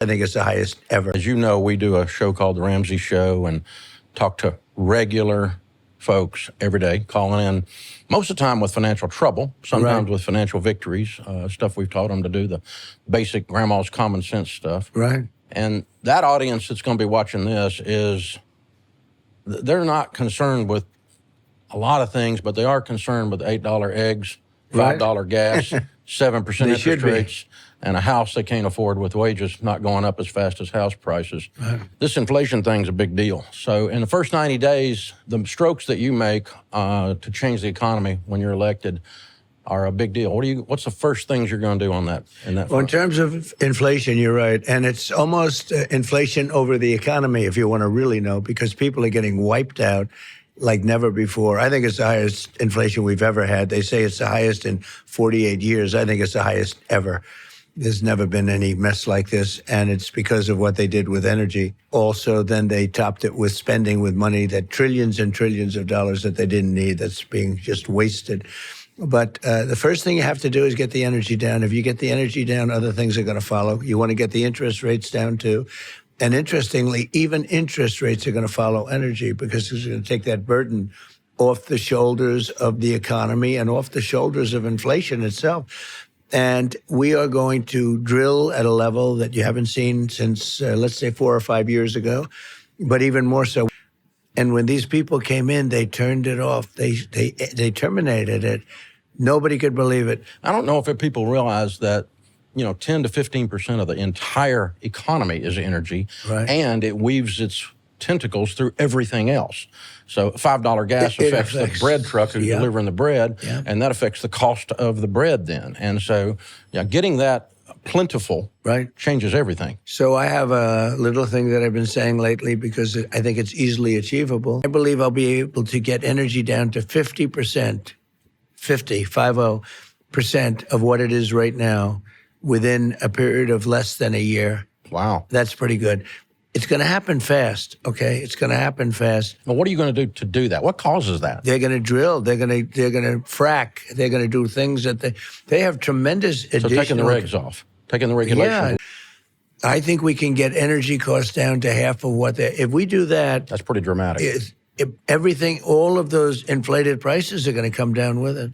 I think it's the highest ever. As you know, we do a show called The Ramsey Show and talk to regular folks every day, calling in most of the time with financial trouble, sometimes with financial victories, stuff we've taught them to do, the basic grandma's common sense stuff. Right. And that audience that's going to be watching this they're not concerned with a lot of things, but they are concerned with $8 eggs, $5 gas, 7% interest rates, and a house they can't afford with wages not going up as fast as house prices. Right. This inflation thing's a big deal. So in the first 90 days, the strokes that you make to change the economy when you're elected are a big deal. What's the first things you're going to do on that? Well, in terms of inflation, you're right. And it's almost inflation over the economy, if you want to really know, because people are getting wiped out like never before. I think it's the highest inflation we've ever had. They say it's the highest in 48 years. I think it's the highest ever. There's never been any mess like this, and it's because of what they did with energy. Also, then they topped it with spending with money, that trillions and trillions of dollars that they didn't need, that's being just wasted. But the first thing you have to do is get the energy down. If you get the energy down, other things are going to follow. You want to get the interest rates down, too. And interestingly, even interest rates are going to follow energy, because it's going to take that burden off the shoulders of the economy and off the shoulders of inflation itself. And we are going to drill at a level that you haven't seen since, let's say, 4 or 5 years ago, but even more so. And when these people came in, they turned it off. They terminated it. Nobody could believe it. I don't know if people realize that, 10 to 15% of the entire economy is energy, and it weaves its tentacles through everything else. So $5 gas affects the bread truck who's delivering the bread, and that affects the cost of the bread then. And so getting that plentiful changes everything. So I have a little thing that I've been saying lately, because I think it's easily achievable. I believe I'll be able to get energy down to 50%, 50% of what it is right now within a period of less than a year. Wow. That's pretty good. It's going to happen fast, okay? It's going to happen fast. Well, what are you going to do to do that? What causes that? They're going to drill. They're going to frack. They're going to do things that they have tremendous additional... So taking the regs off, taking the regulation. Yeah. I think we can get energy costs down to half of what they... If we do that... That's pretty dramatic. Everything, all of those inflated prices are going to come down with it.